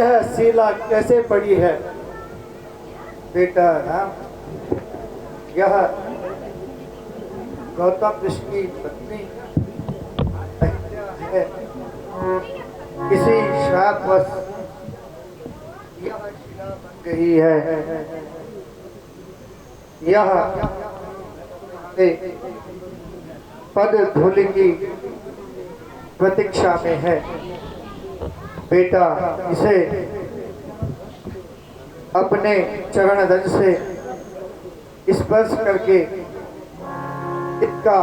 यह शिला कैसे पड़ी है? बेटा राम, यह गौतम ऋषि की पत्नी अहिल्या है। किसी श्रापवश यह शिला बन गई है। यह पद धूलि की प्रतीक्षा में है। बेटा, इसे अपने चरण रज से स्पर्श करके इसका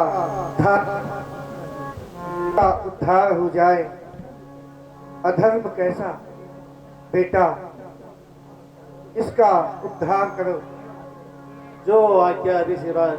उद्धार हो जाए। अधर्म कैसा? बेटा, इसका उद्धार करो। जो आज्ञा ऋषिराज।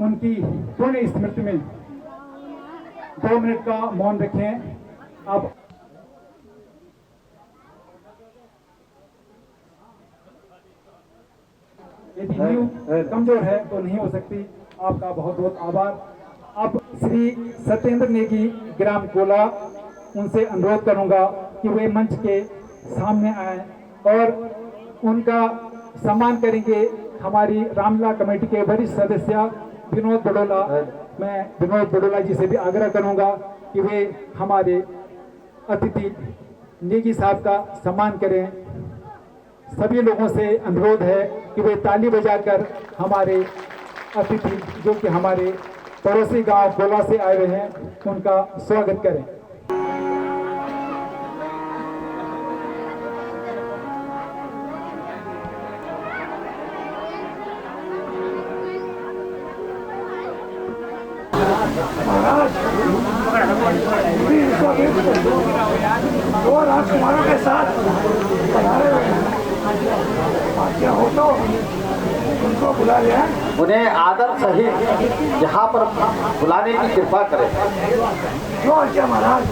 उनकी पुण्य स्मृति में 2 मिनट का मौन रखें। अब यदि नींव कमजोर है तो नहीं हो सकती। आपका बहुत बहुत आभार। अब श्री सत्येंद्र नेगी ग्राम कोला, उनसे अनुरोध करूंगा कि वे मंच के सामने आए और उनका सम्मान करेंगे हमारी रामलीला कमेटी के वरिष्ठ सदस्य विनोद बड़ोला। मैं विनोद बड़ोला जी से भी आग्रह करूंगा कि वे हमारे अतिथि नेगी साहब का सम्मान करें। सभी लोगों से अनुरोध है कि वे ताली बजाकर हमारे अतिथि जो कि हमारे पड़ोसी गांव गोला से आए हुए हैं उनका स्वागत करें। दो राजकुमारों के साथ क्या हो तो उनको बुला लिया। उन्हें आदर सहित यहाँ पर बुलाने की कृपा करें। जो आज्ञा महाराज।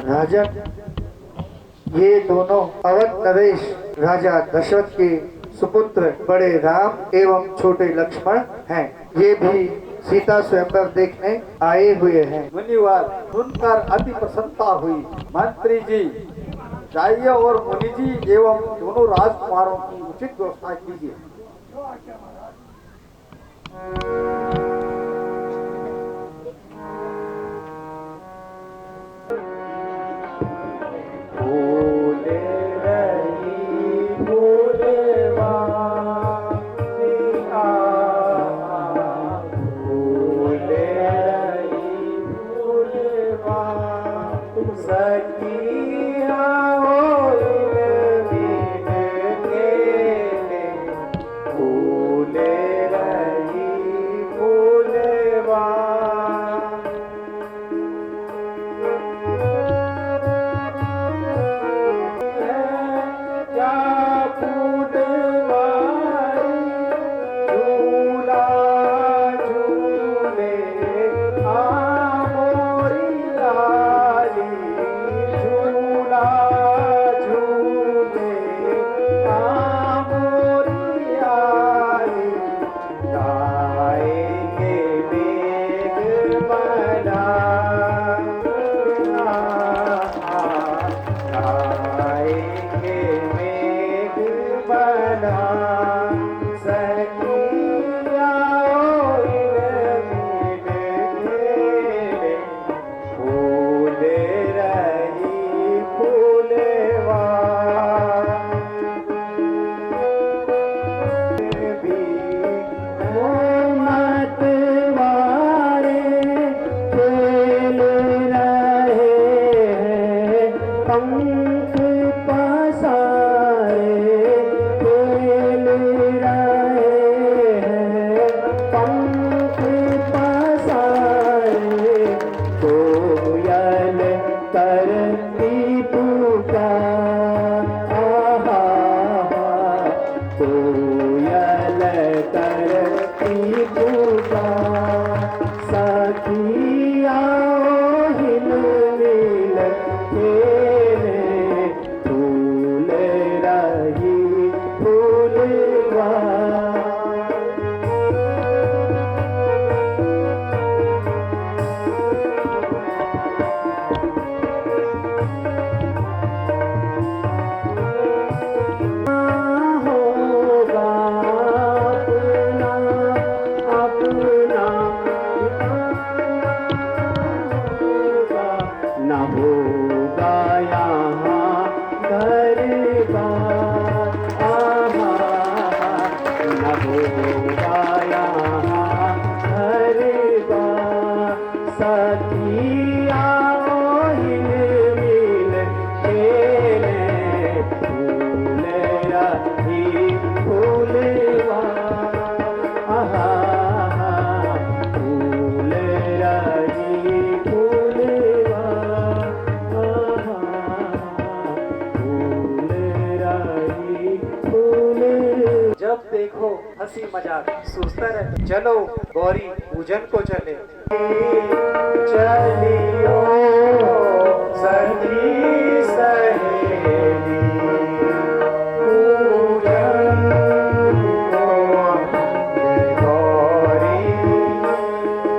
राजन, ये दोनों अवध नरेश राजा दशरथ के सुपुत्र बड़े राम एवं छोटे लक्ष्मण हैं। ये भी सीता स्वयंवर देखने आए हुए हैं। मुनिवर सुनकर अति प्रसन्नता हुई। मंत्री जी जाइए और मुनि जी एवं दोनों राजकुमारों की उचित व्यवस्था कीजिए। फूले रही देखे मेघ बना सखिया फूल रही फूलवा मत वारे खेल रहे हैं पंख पसारे खेल रहे हैं पंख पसारे कोयल करती पुकार आहा कोयल करती पुकार सखिया हिल मिल खेले फूल रही फूलवा होगा अपना अपना न होगा यहाँ घर बार आहा न होगा यहाँ घर बार सखिया हिल मिल खेले फूल रही फूलवा आहा फूल रही फूलवा आहा फूल रही फूल जब देखो हंसी मजाक सोचता रहता चलो गौरी पूजन को चले चलियो सखी सहेली पूजन गौरी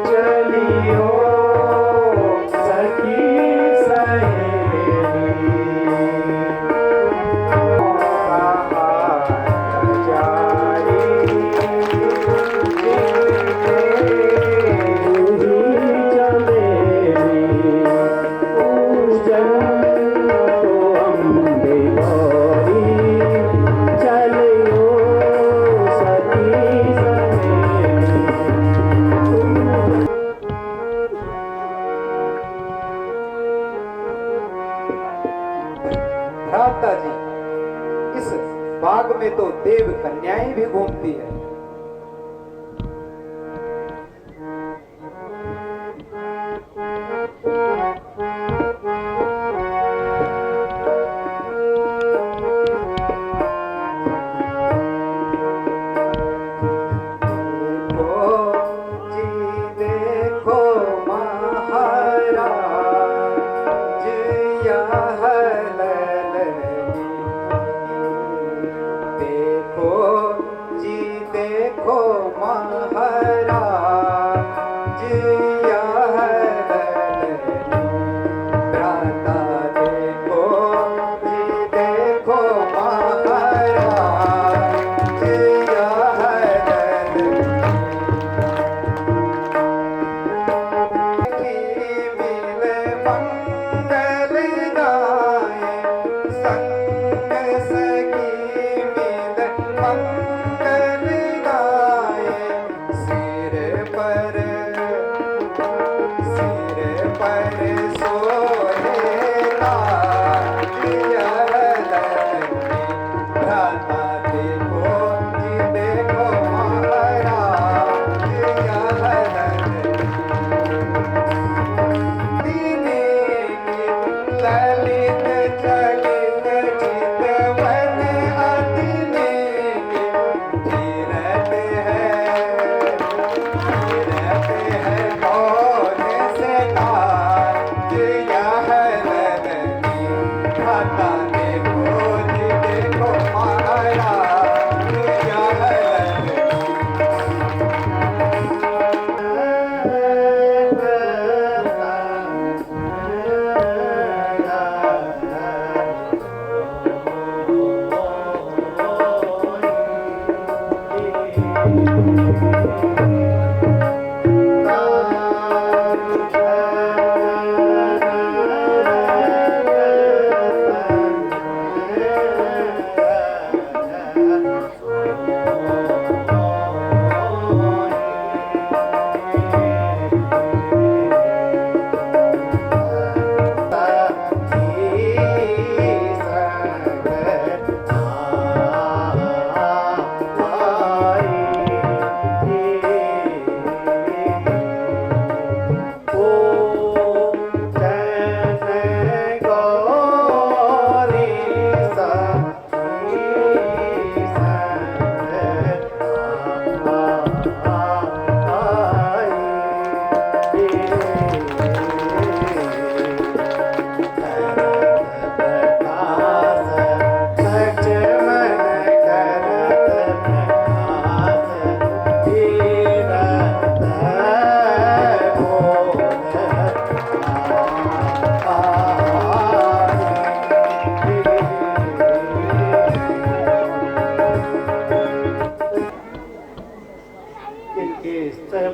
चलियो सखी सहेली भ्राता जी, इस बाग में तो देव कन्याएं भी घूमती है। ललित चलित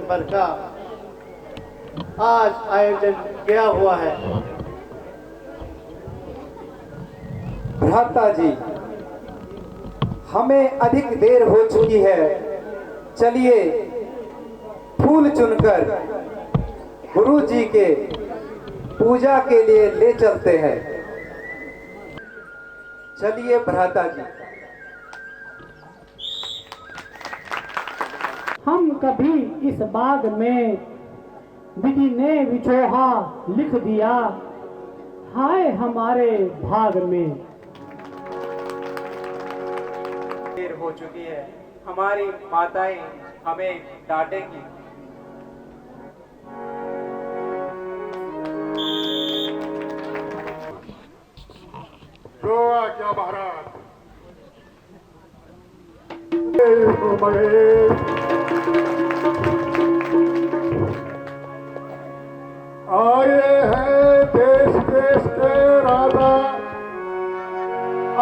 स्वयंवर का आज आयोजन किया हुआ है। भ्राता जी, हमें अधिक देर हो चुकी है, चलिए फूल चुनकर गुरु जी के पूजा के लिए ले चलते हैं। चलिए भ्राता जी। हम कभी इस बाग में विधि ने विछोहा लिख दिया, हाय हमारे भाग में। देर हो चुकी है, हमारी माताएं हमें डांटेंगी। जो आज्ञा महाराज। आए हैं देश देश के राजा,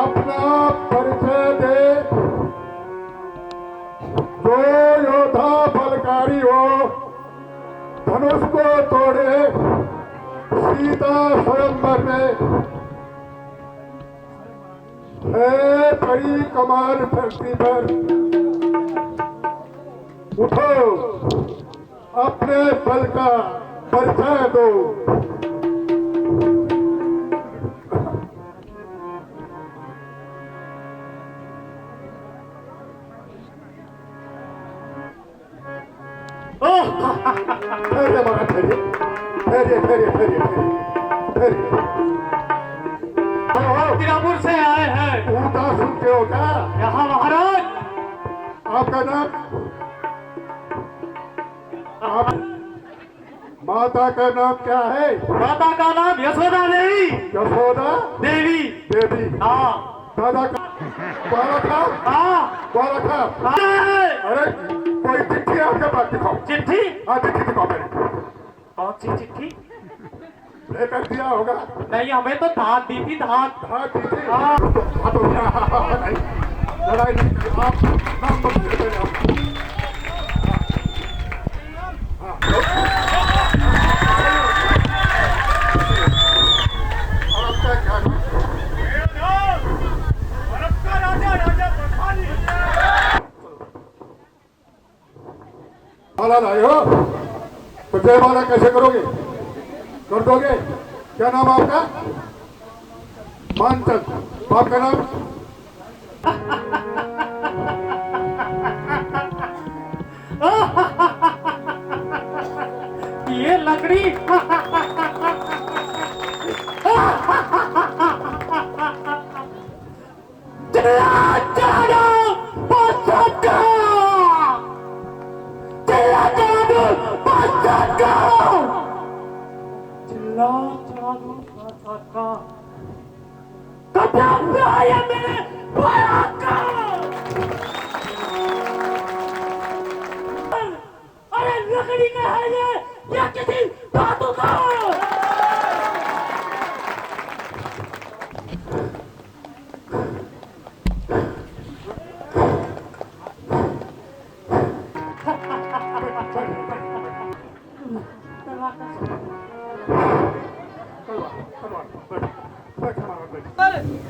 अपना परिचय दे। जो योद्धा बलकारी हो, धनुष को तोड़े, सीता स्वयंवर में है बड़ी कमान धरती पर। उठो, अपने बल का परिचय दो। ठहरिए महाराज, ठहरिए ठहरिए ठहरिए ठहरिए ठहरिए। तिरापुर से आए हैं। पूजा सुनते हो क्या? यहाँ महाराज। आपका नाम? आप माता का नाम क्या है? माता का नाम यशोदा देवी। यशोदा देवी। देवी। हाँ। दादा का द्वारा था? हाँ। द्वारा था? अरे कोई चिट्ठी आपके पास दिखाओ। चिट्ठी? हाँ, चिट्ठी दिखाओ मेरे। कौन सी चिट्ठी? लेकर दिया होगा। नहीं, हमें तो धात दी थी, धात। हाँ, दी थी। हाँ। नहीं, लड़ाई नहीं की। आप नाम मत लीजिए आप। माला लाए हो तो जयमाला कैसे करोगे? कर दोगे? क्या नाम आपका? मानचंद। बाप का नाम? ये लकड़ी। अरे लकड़ी का है ये, या किसी धातु का?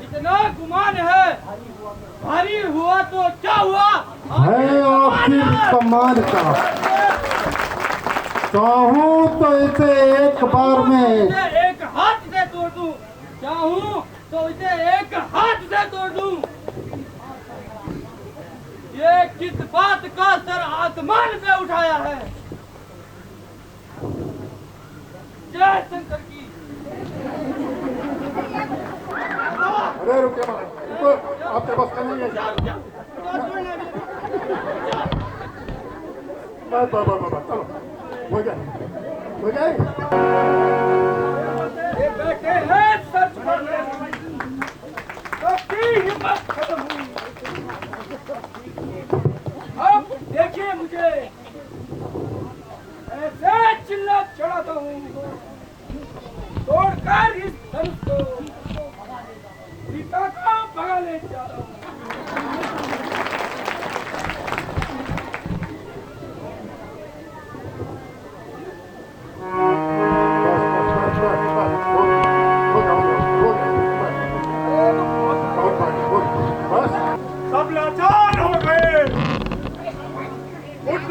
इतना गुमान है, भारी हुआ तो क्या हुआ? है आपकी कमान का। चाहूं तो इसे एक बार में एक हाथ से तोड़ दूं, चाहूं तो इसे एक हाथ से तोड़ दूं। ये किस बात का सर आसमान से उठाया है? जय शंकर की। अरे रुकिए महाराज, रुको, आपके पास का नहीं है। बस चलो, हो जाए हो जाए। ये बैठे हैं सर छोड़ने, सबकी हिम्मत खत्म हुई। अब देखिए मुझे ऐसे चिल्ला चढ़ाता हूँ, तोड़कर इस धनुष को सीता को भगाने जा रहा हूँ।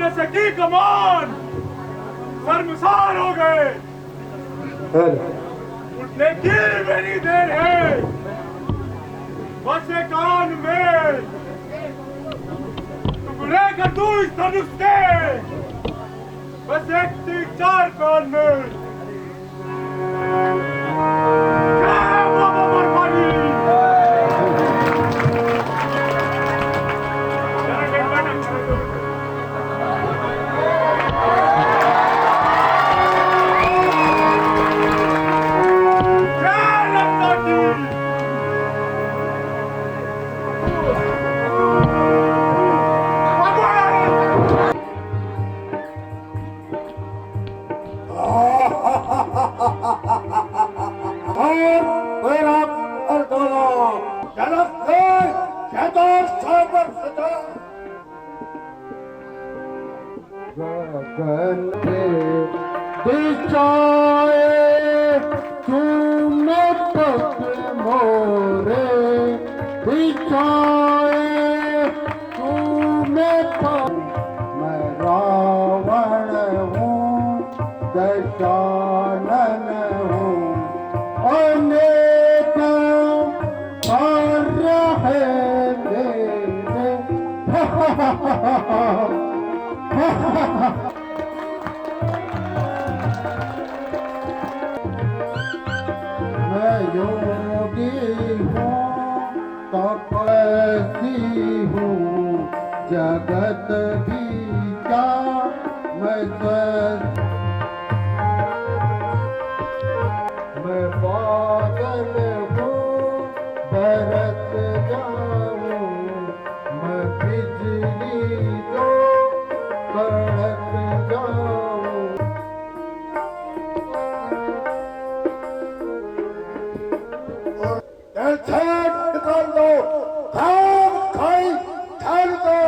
आपने से की कमान शर्मसार हो गए। उठने की मेरी देर है, बस एक कान में टुकड़े कर दूं इस धनुष के, बस एक 3-4 कान में। जय बाबा बर्फानी। गगन के दिशाए चूमे तक मोरे दिशाए चूमे तक। मैं रावण हूँ दशानन हूँ अनेक कार्य है मेरे। मैं योगी हूँ तपस्वी हूँ जगत भी क्या मैं बादल हूँ बरस जाऊँ मैं बिजली जो कड़क जाऊँ। निकाल दो खाम खाई ठान दो।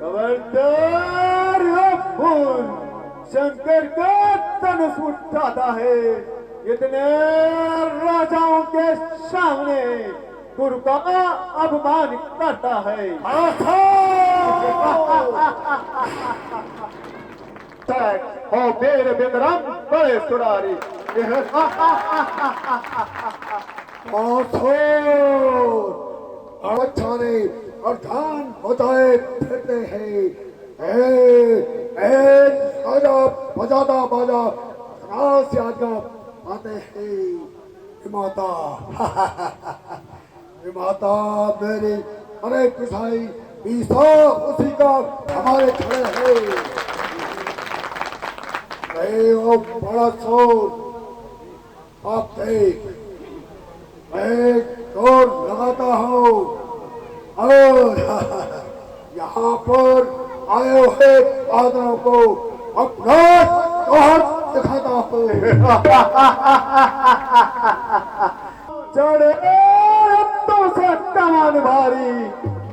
खबरदार फूल शंकर का धनुष उठाता है, इतने राजाओं के सामने गुरु का अपमान करता है। हो मेरे बिंदराम बड़े सुरारी। छाने और धान होताए फिरते हैं। बजाता बाजा से आज्ञा आते हैं। माता माता मेरी अरे पिसाई उसी का हमारे खड़े हैं। वो बड़ा शोर आप देख, मैं शोर लगाता हूँ और यहाँ पर आए हुए आदरों को अपना हाथ दिखाता हूँ। चढ़े तो से कमान भारी,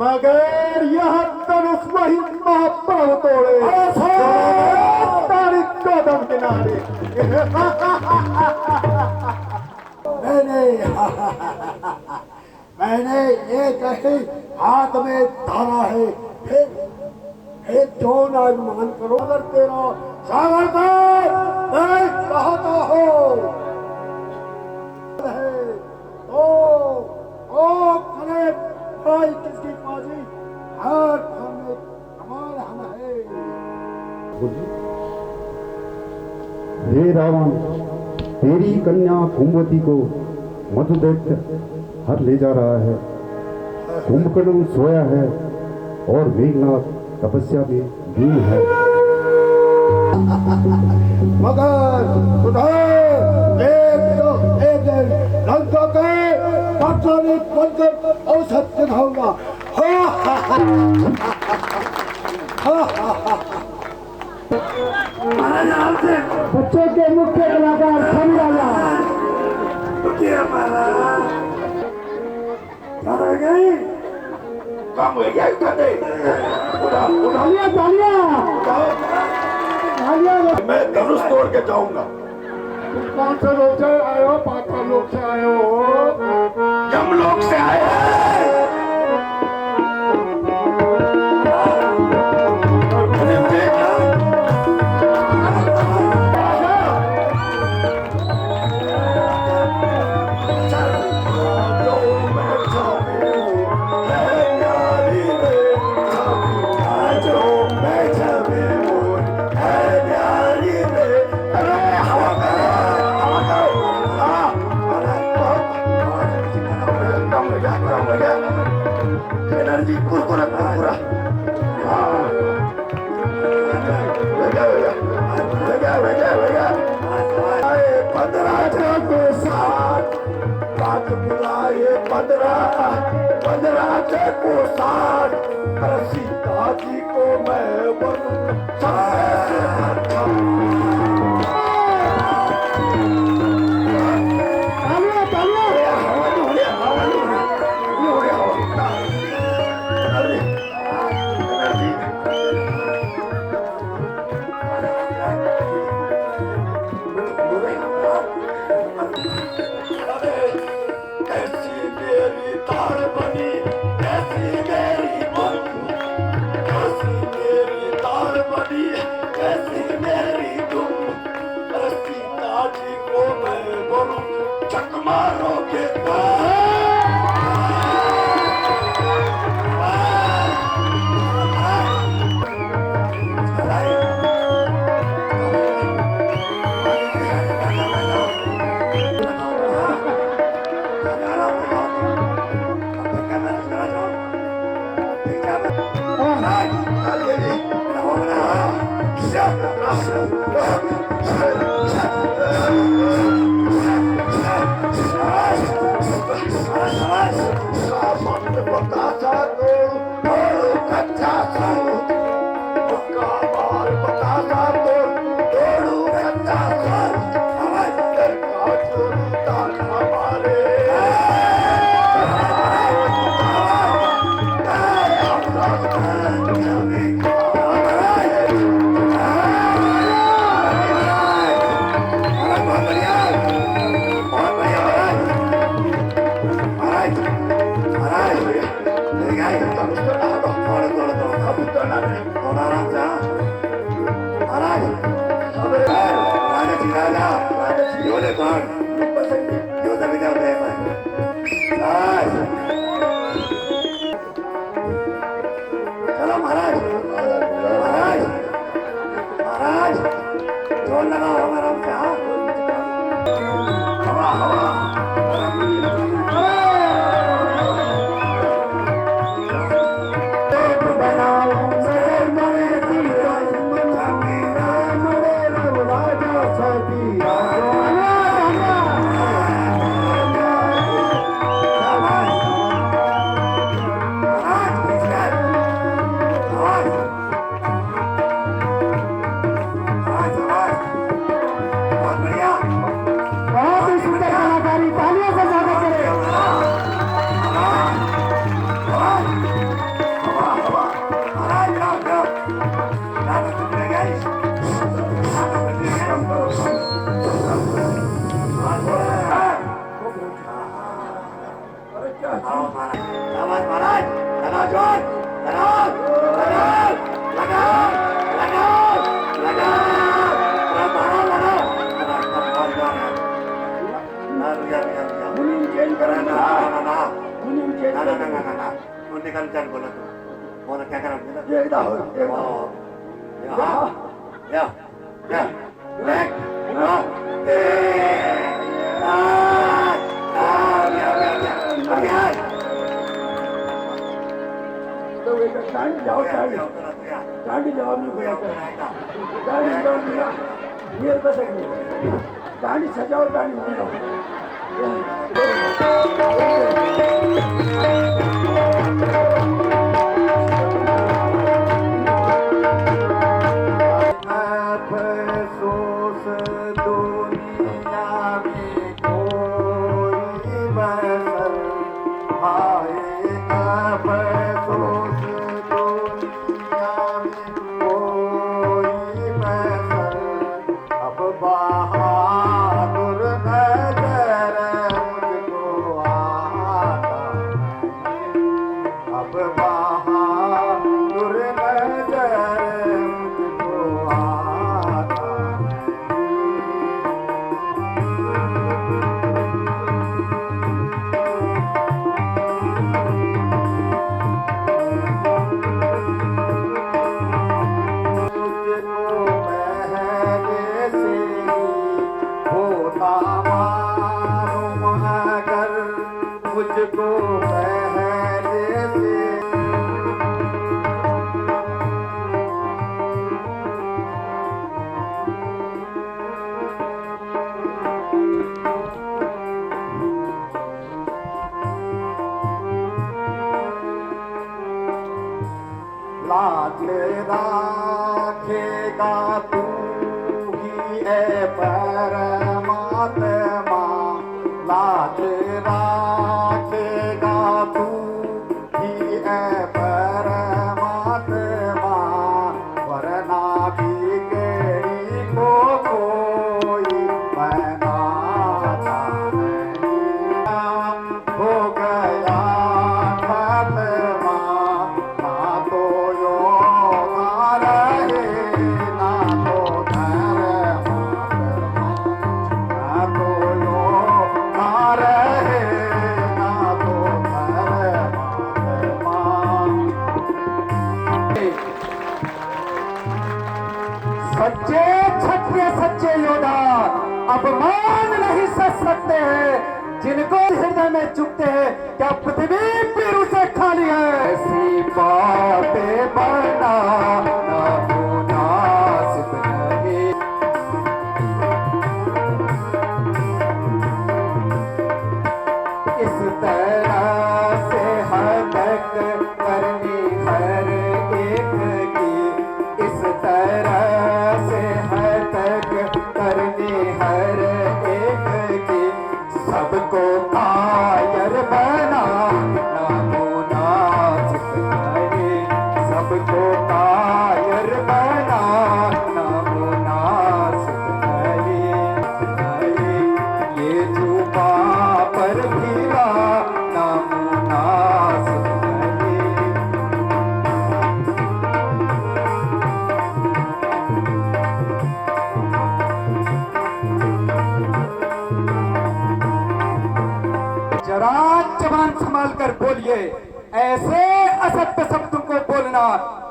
मगर यह धनुष वही महाप्रभु तोड़े तारीख कदम किनारे। मैंने एक ही हाथ में धारा है, फिर जो मान करो अगर तेरा सागर का मैं चाहता हूँ तो करे भाई किसकी बाजी हर हमें हमारा हम है। हे रावण, तेरी कन्या कुंभवती को मधुदैत्य हर ले जा रहा है। कुंभकर्ण सोया है और मेघनाथ तपस्या में लीन है। मगर एक दिन लंका के पाटलिपुत्र बनकर औसत दिखाऊंगा। बच्चों के मुख्य कलाकार समझाया मैं धनुष तोड़ के जाऊंगा। तुम कौन से लोग से आए हो? पाताल लोग से आए हो? यमलोक से आए हैं। उन्हें देखा एनर्जी कुरकुरा कुरकुरा को साथ बात बुलाए 15 को साथ सीता जी को मैं बनूं चलो महाराज महाराज जोर लगाओ हमारा हवा हवा गाड़ी सजाओ गाड़ी अब बाहर को पहले से लाज राखेगा तू ही है परमात्मा, लाज राखेगा तू ही है परमात्मा, वरना बिगड़ी को कोई बनाता नहीं। हो गया खत्मा, ना तो योगा रहे, ना तो धर्मात्मा, ना तो योगा रहे, ना तो धर्मात्मा। सच्चे क्षत्रिय सच्चे योद्धा अपमान नहीं सह सकते हैं, जिनको हृदय में चुभते हैं क्या पृथ्वी फिर उसे खाली है। ऐसी बातें बनाना मुनासिब नहीं। इस तरह से हरकत करनी हर एक की, इस तरह से हरकत करनी हर एक की, सबको कायर बनाना मुनासिब नहीं, सबको कायर बनाना मुनासिब नहीं। ये जुबा पर भी लाना मुनासिब नहीं। जरा जबान संभाल कर बोलिए, ऐसे असत्य शब्दों को बोलना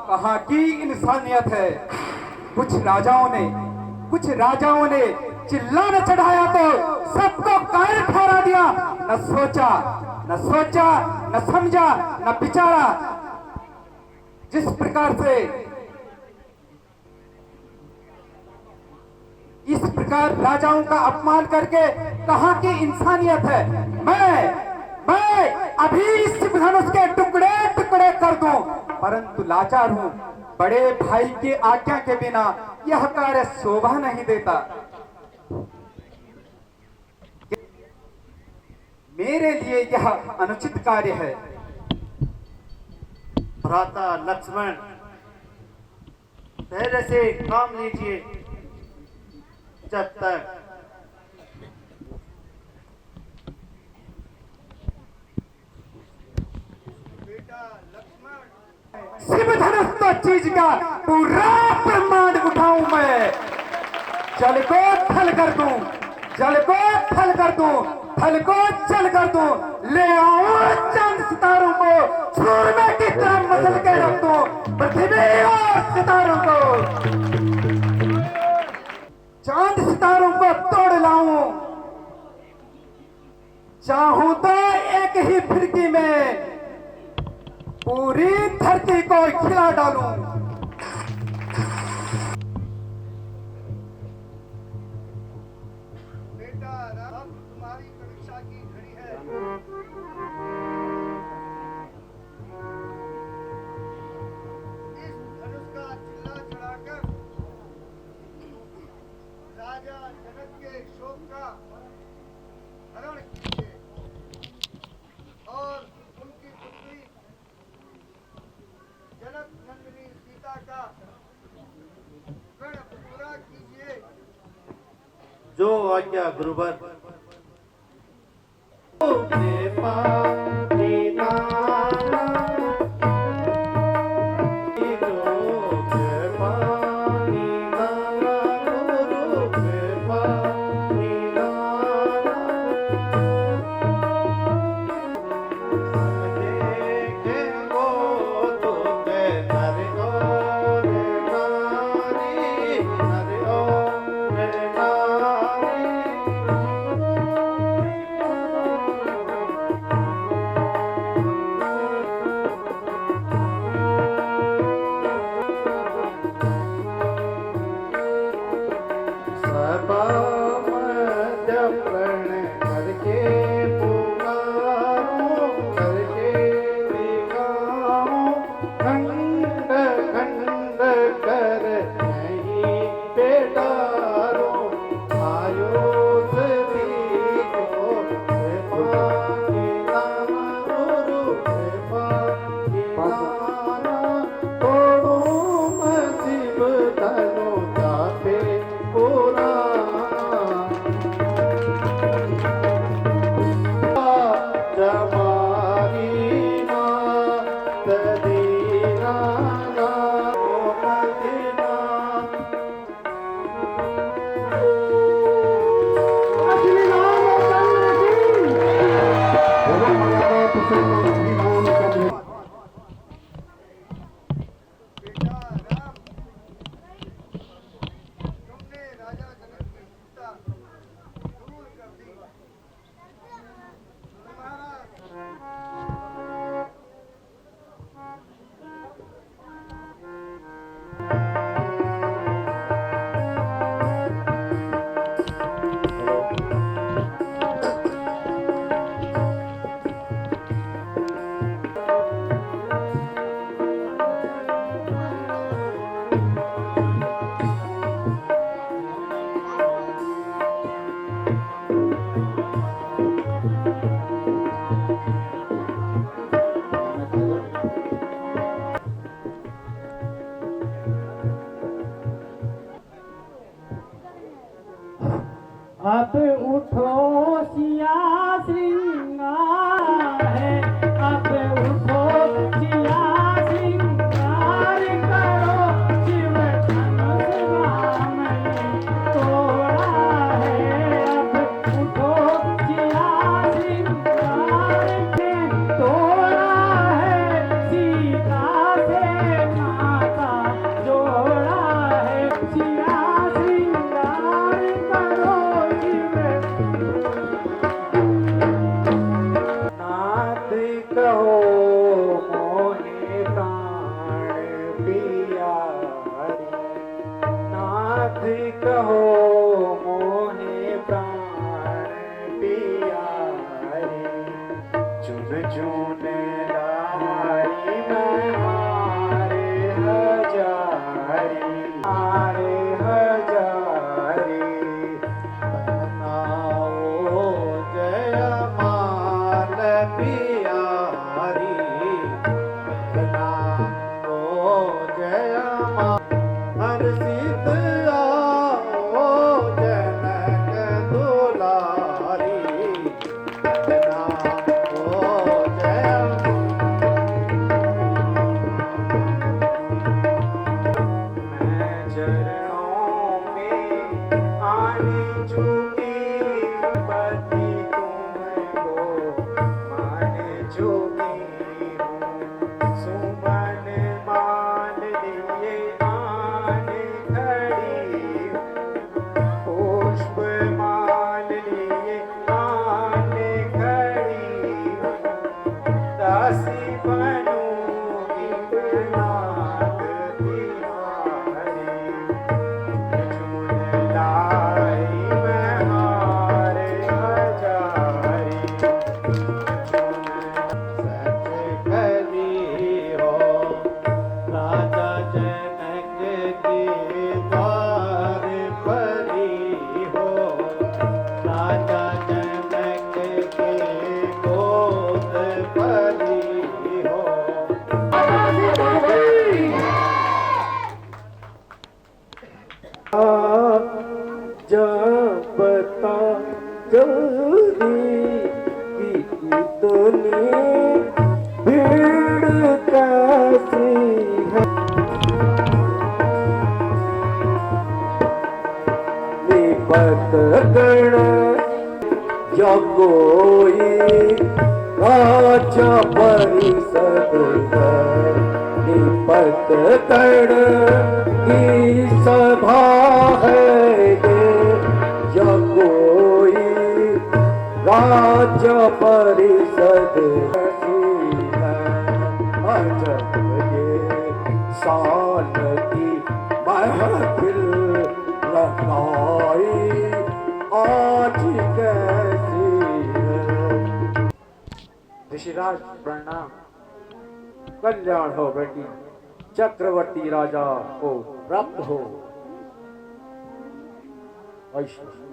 कहाँ की इंसानियत है। कुछ राजाओं ने चिल्लाना चढ़ाया तो सबको कायर ठहरा दिया, न सोचा न समझा न विचारा। जिस प्रकार से इस प्रकार राजाओं का अपमान करके कहाँ की इंसानियत है। मैं अभी इस धनुष के टुकड़े टुकड़े कर दूं, परंतु लाचार हूं, बड़े भाई की आज्ञा के बिना यह कार्य शोभा नहीं देता। मेरे लिए यह अनुचित कार्य है। भ्राता लक्ष्मण, धैर्य से काम लीजिए। जब तक शिव धनुष तो चीज का पूरा ब्रह्मांड उठाऊं मैं। जल को थल कर दूं, जल को थल कर दूं, थल को जल कर दूं, ले आऊं चांद सितारों को सूरमे की तरह मसल के रख दूं पृथ्वी और सितारों को। चांद सितारों को तोड़ लाऊं, चाहूं तो एक ही फिरकी में पूरी धरती को खिला डालूं। बेटा अब तुम्हारी परीक्षा की घड़ी है। इस धनुष का चिल्ला चढ़ाकर राजा जनक के शोक का हरण कीजिए और उनकी पुत्री जनक नंदिनी सीता का प्रण पूरा कीजिए। जो आज्ञा गुरुवर। सभा मध्य प्रण करके पुकारो करके दिखाओ खंड खंड कर नहीं बेटारो आयो अब उठो सिया श्रृंगार है, अब उठो सिया श्रृंगार करो, शिव धनुष राम ने तोड़ा है। अब उठो सिया श्रृंगार ने तोड़ा है, सीता से नाता जोड़ा है। सिया श्रृंगार करो, नाथ कहो मोहे प्राण पिया हरि, नाथ कहो मोहे प्राण पिया हरि। चुन चुन लाई मैं मारे हजारी, मारे हजारी। जपता जल्दी की इतनी भीड़ कैसी है। निपत गण या कोई राजा परिषद है। निपत गण की सभा है या कोई राज्य परिषद है। अजब ये शान की महफिल सगाई आज कैसी है। ऋषिराज प्रणाम। कल्याण हो बेटी, चक्रवर्ती राजा को प्राप्त हो। ऐश्वर्य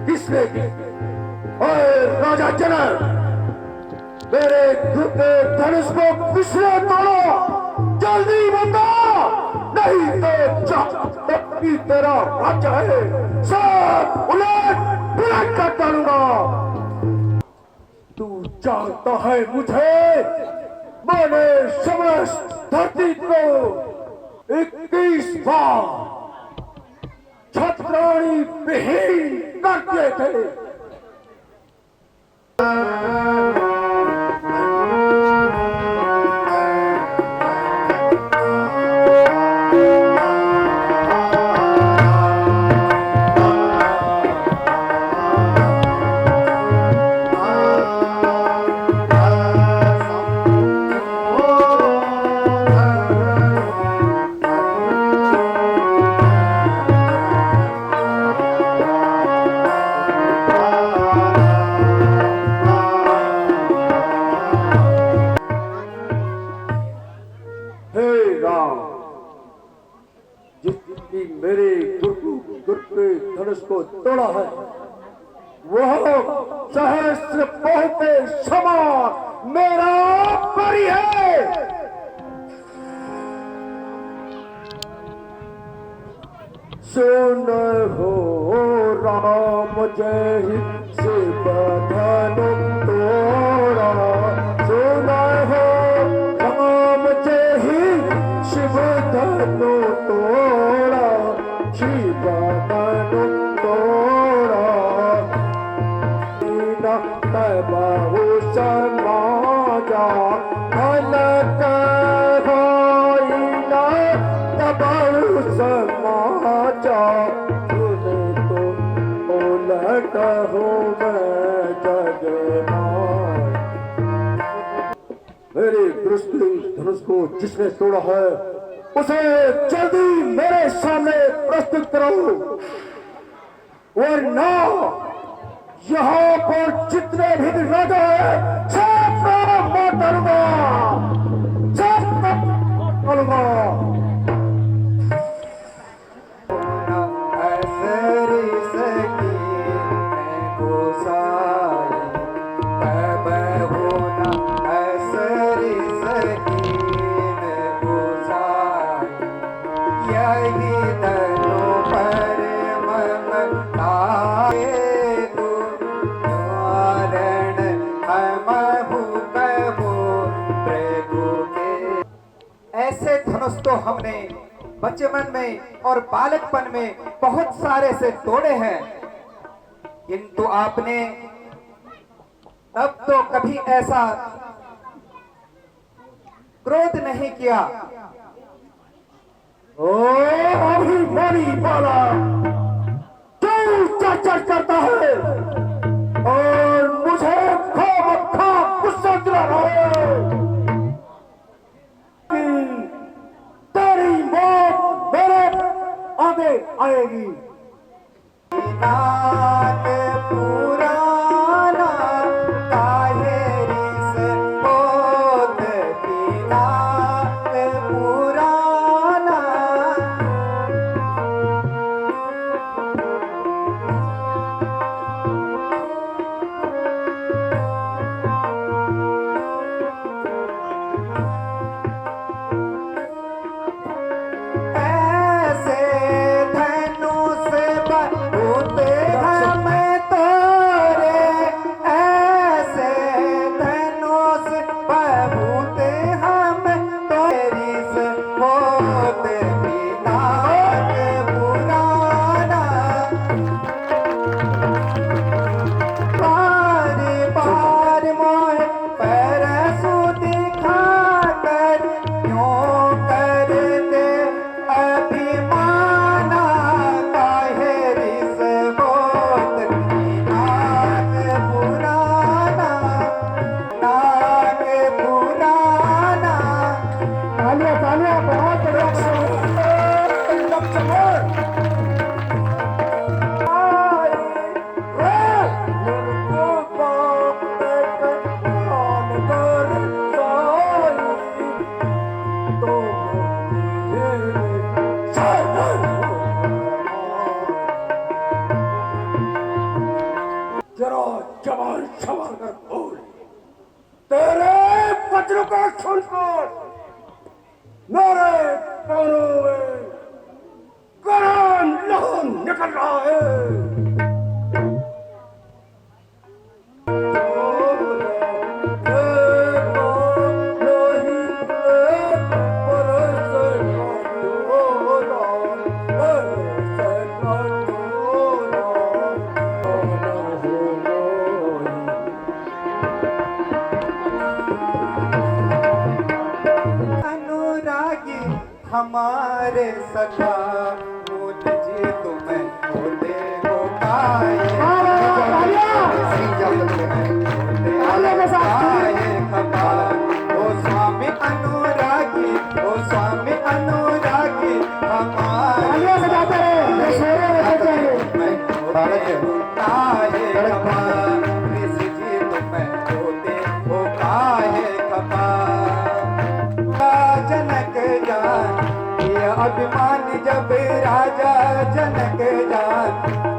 किसने की? ओए राजा जनक, मेरे घर के धनुष को किसने तोड़ा? जल्दी बता, नहीं तो की तेरा राज्य है सब उलट पुलट कर डालूंगा। तू जानता है मुझे, मैंने समस्त धरती को 21 बार छत्राणी विहीन कर दिए थे। जिसने मेरे गुरु के धनुष को तोड़ा है, वह सहस्र पौ के समान मेरा परी है। सुन हो राम जय शिव धनु तोड़ा, सुन हो राम जय शिव धनु तोड़ा, शिव धनु तोड़ा। दीना तबहु समाजा फलक होइना, तबहु समाजा तूने तो उलट हो मैं जगमाय। मेरे धनुष को जिसने तोड़ा है, उसे जल्दी मेरे सामने प्रस्तुत करो, वरना यहाँ पर जितने भी राजा है सबको मार डालूंगा, सबको डालूंगा। ऐसे धनुष तो हमने बचपन में और बालकपन में बहुत सारे से तोड़े हैं, किंतु आपने तब तो कभी ऐसा क्रोध नहीं किया। ओ अभिमानी वाला, तू चर्चा करता है और मुझे खामखा गुस्सा दिला रहा है। तेरी मौत मेरे आगे आएगी। नाथ पुराना काहेरी से होत की, नाथ पुराना। ऐसे धनुष बहुत वज्र को सुनकर मेरे कानों में गरम लहू निकल रहा है। अनुरागी हमारे सखा मुझे तुम्हें होते हो ओ स्वामी अनुरागी, ओ स्वामी अनुरागी हमारे जनक जान ये अभिमान जब राजा जनक जान,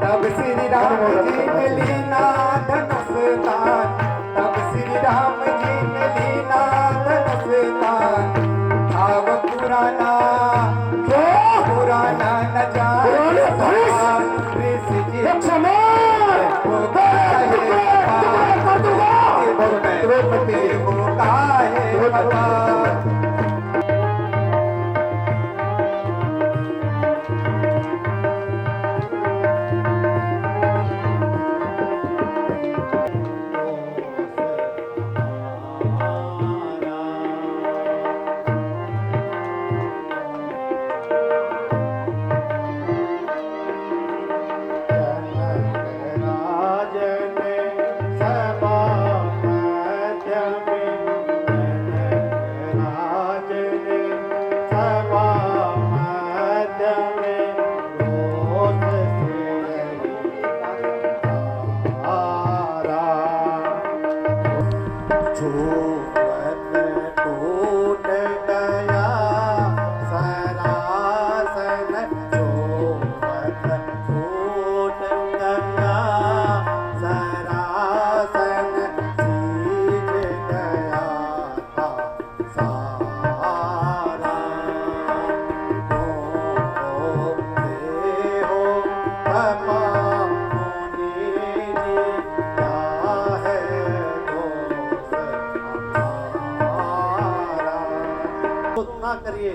तब श्री राम जी ने लीना धनुष तान, तब श्री राम जी ने लीना धनुष तान। भाव पुराना जो पुराना न जाने ऋषि जी वो काहे बाबा। ना करिए।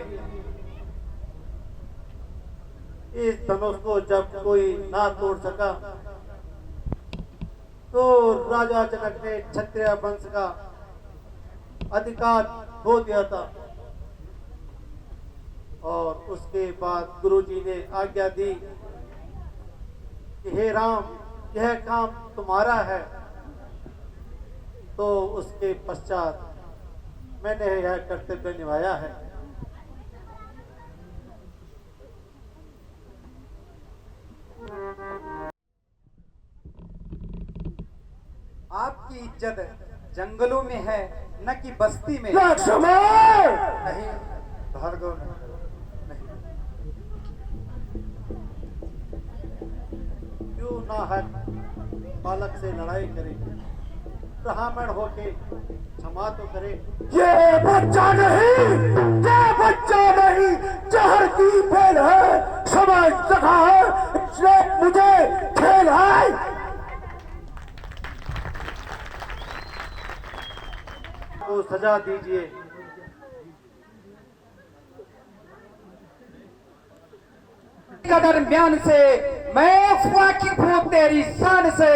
इस धनुष को जब कोई ना तोड़ सका तो राजा जनक ने क्षत्रिय वंश का अधिकार खो दिया था और उसके बाद गुरुजी ने आज्ञा दी कि हे राम यह काम तुम्हारा है। तो उसके पश्चात मैंने यह कर्तव्य निभाया है। आपकी इज्जत जंगलों में है न कि बस्ती में। नहीं भार्गव नहीं, क्यों ना है बालक से लड़ाई करे, ब्राह्मण होके क्षमा तो करे। ये बच्चा नहीं जहर की फेल है, समझ सका है इसने मुझे खेल है। को सजा दीजिए। का दरमियान से मैं वाकिफ हूं तेरी शान से।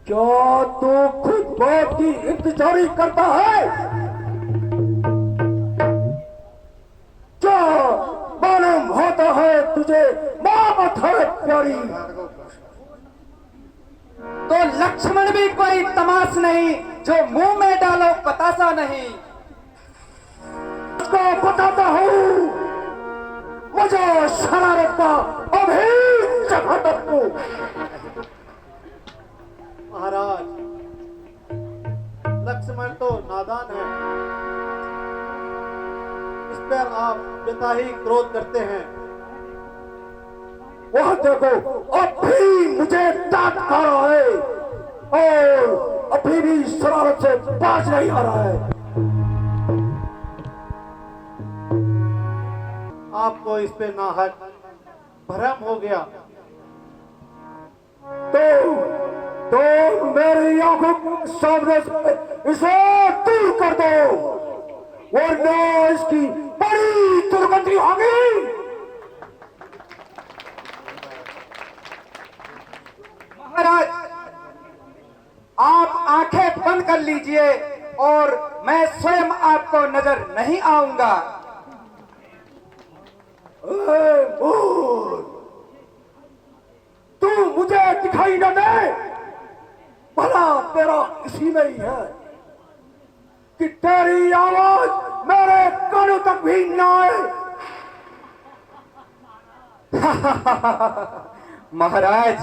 क्या तू खुद बात की इंतजारी करता है? क्या मालूम होता है तुझे मोहब्बत है प्यारी? तो लक्ष्मण भी कोई तमाश नहीं जो मुंह में डालो बतासा नहीं। उसको बताता हूँ मुझे शरारत का अभी जगत को। महाराज लक्ष्मण तो नादान है, इस पर आप पिता ही क्रोध करते हैं। वह देखो अब भी मुझे दांत खा रहा है और अभी भी शरारत से बाज नहीं आ रहा है। आपको इस पे नाहक भ्रम हो गया। तो मेरी आंखों के सामने से इसे दूर कर दो वरना इसकी बड़ी दुर्गंधी होगी। महाराज, आप आंखें बंद कर लीजिए और मैं स्वयं आपको नजर नहीं आऊंगा। तू मुझे दिखाई न दे, भला तेरा इसी में ही है कि तेरी आवाज मेरे कानों तक भी न आए। महाराज,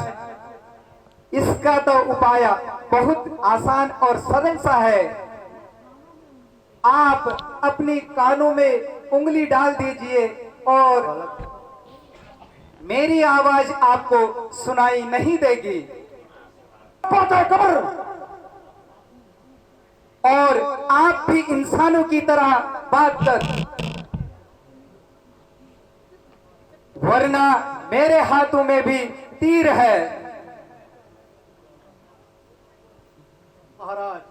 इसका तो उपाय बहुत आसान और सरल सा है। आप अपनी कानों में उंगली डाल दीजिए और मेरी आवाज आपको सुनाई नहीं देगी। पता कर और आप भी इंसानों की तरह बात कर, वरना मेरे हाथों में भी तीर है। महाराज,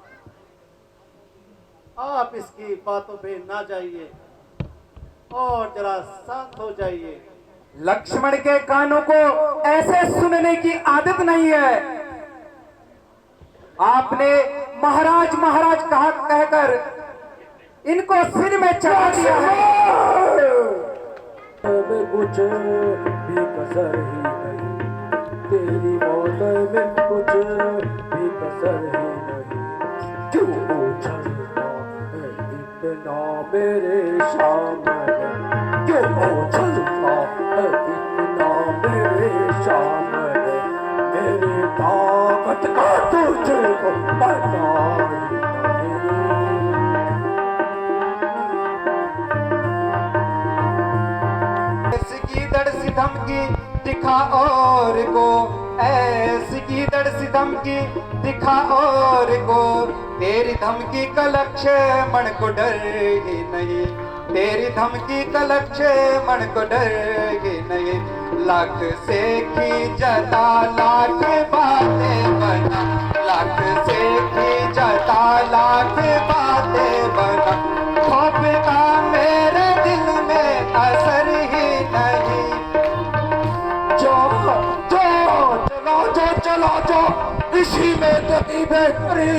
आप इसकी बातों पे ना जाइए और जरा शांत हो जाइए। लक्ष्मण के कानों को ऐसे सुनने की आदत नहीं है। आपने महाराज महाराज कहा कहकर इनको सिर में चढ़ा दिया है। में कुछ भी कसर ही नहीं, तेरी मौत में कुछ भी कसर ही नहीं। क्यों उछलता है इतना मेरे सामने, क्यों उछलता है इतना मेरे सामने, मेरी ताकत का तुझे को पता ही नहीं। ऐसी दड़ सी धमकी दिखा और को, ऐसी की दड़ सी धमकी दिखा और को, तेरी धमकी का लक्ष्य मन को डर ही नहीं, तेरी धमकी का लक्ष्य मन को डर ही नहीं। लाख से खींचता लाख बातें बना, लाख से खींचता लाख बातें बना, खौफ का मेरे दिल में असर ही नहीं। चला जा इसी में तेरी बेहतरी,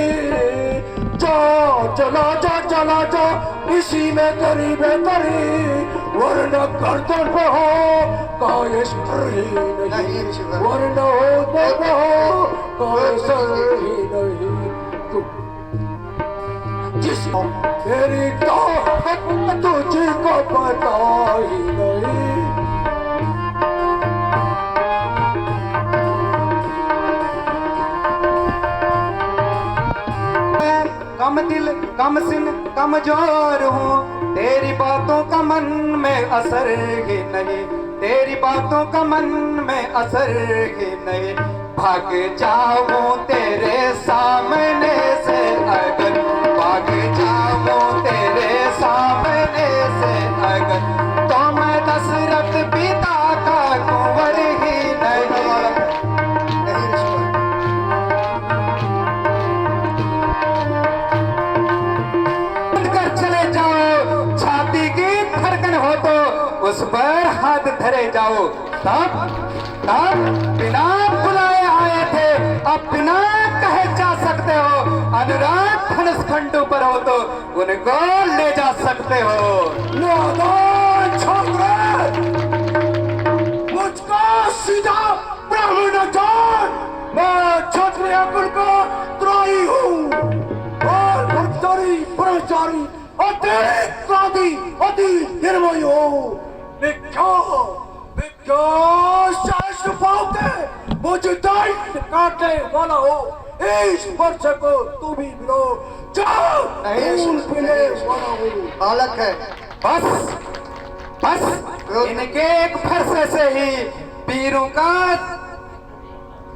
चला जा इसी में तेरी बेहतरी, वरना गर्दन पे हो कोई सर ही नहीं, वरना होते पे हो कोई सर ही नहीं। जिसको तेरी ताकत तुझको पता ही नहीं। कम दिल कम सिन कमजोर हूँ, तेरी बातों का मन में असर ही नहीं, तेरी बातों का मन में असर ही नहीं। भाग जाऊं तेरे सामने से अगर, भाग जाऊं तेरे सामने से अगर, तो मैं दशरथ पिता का कुंवर ही नहीं। उस पर हाथ धरे जाओ, तब बिना बुलाए आए थे, अब बिना कहे जा सकते हो। अनुराग धनुष खंडू पर हो तो उनको ले जा सकते हो। नादान छात्र, मुझको सीधा ब्राह्मण जान, मैं क्षत्रिय कुल का त्राही हूँ और ब्रह्मचारी अति अति निर्मय हो। शास्त्र पाओगे मुझे दंड काटने वाला हो, इस वर्ष को तू भी मिलो, जाओ पीने वाला हो। बालक है, बस बस इनके एक फरसे से ही वीरों का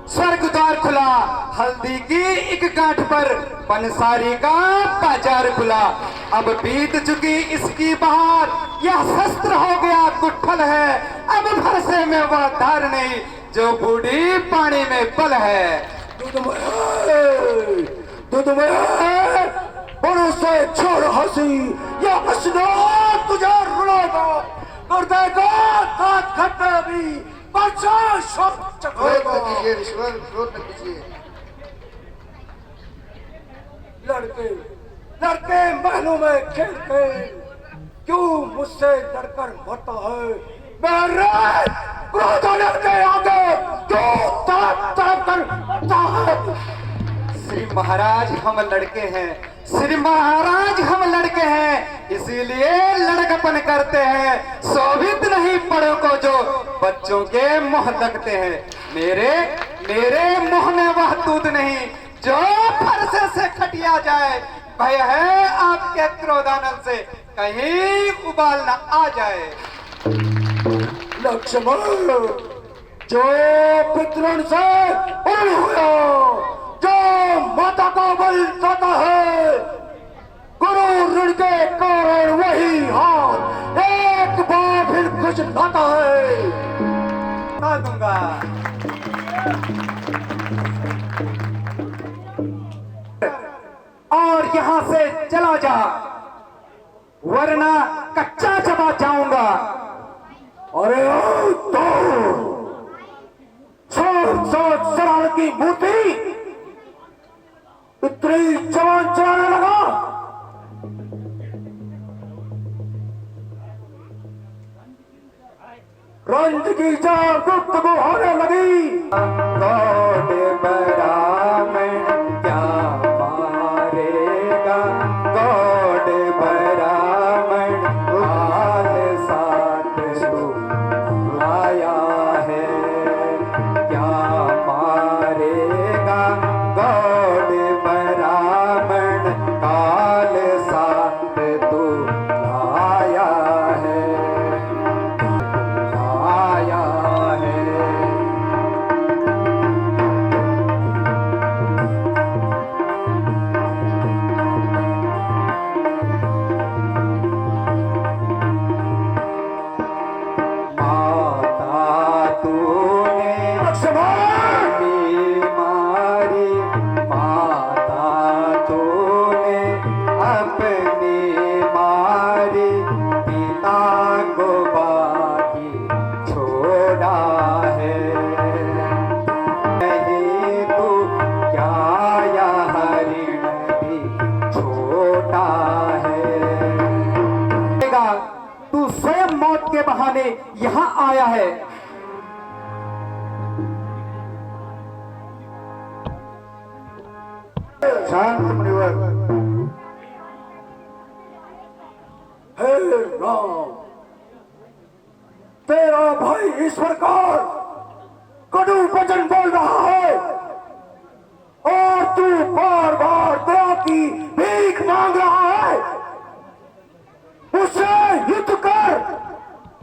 स्वर्ग द्वार खुला, हल्दी की एक गांठ पर पंसारी का बाजार खुला। अब बीत चुकी इसकी बहार, यह शस्त्र हो गया गुठल है। अब भरसे में वह धार नहीं, जो बूढ़ी पानी में पल है। दूध में बड़ों से छोड़ हंसी, ये हंसना तुझे रुलाएगा। कर देगा दांत खट्टे भी, बादशाह सब चखेगा। ईश्वर, क्रोध न कीजिए। लड़के लड़के महलों में खेल के क्यों मुझसे लड़कर मरता है? मेरे क्रोध लड़के आगे क्यों तड़प तड़प कर मरता है? श्री महाराज हम लड़के हैं, श्री महाराज हम लड़के हैं, इसीलिए लड़कपन करते हैं। शोभित नहीं बड़ों को जो बच्चों के मुंह लगते हैं। मेरे मुंह में वह दूध नहीं जो फरसे से खटिया जाए। भय है आपके क्रोधानल से कहीं उबाल न आ जाए। लक्ष्मण, जो पितृण से उड़ हुआ, जो माता का बल जाता है, गुरु ऋण के कारण वही हाथ एक बार फिर कुछ लाता है। बता दूंगा। और यहां से चला जा, वरना कच्चा चबा जाऊंगा। अरे तो छोड़ शरारत की मूर्ति, इतनी जवान चलाने लगा। रंज की जब गुप्तगू होने लगी। गौड़ ब्राह्मण क्या मारेगा, गौड़ ब्राह्मण हाल साथ तो आया है। क्या मारेगा गौड़ ब्राह्मण काल साथ तो आया है, आया है। माता तूने अपनी मारी, माता तूने अपनी मारी, पिता को बाकी छोड़ा है। नहीं तू क्या यह ऋण भी छोटा है। तू स्वयं मौत के बहाने यहाँ आया है। शांत मुनिवर। हे राम, तेरा भाई ईश्वर का कटु वचन बोल रहा है और तू बार बार दया की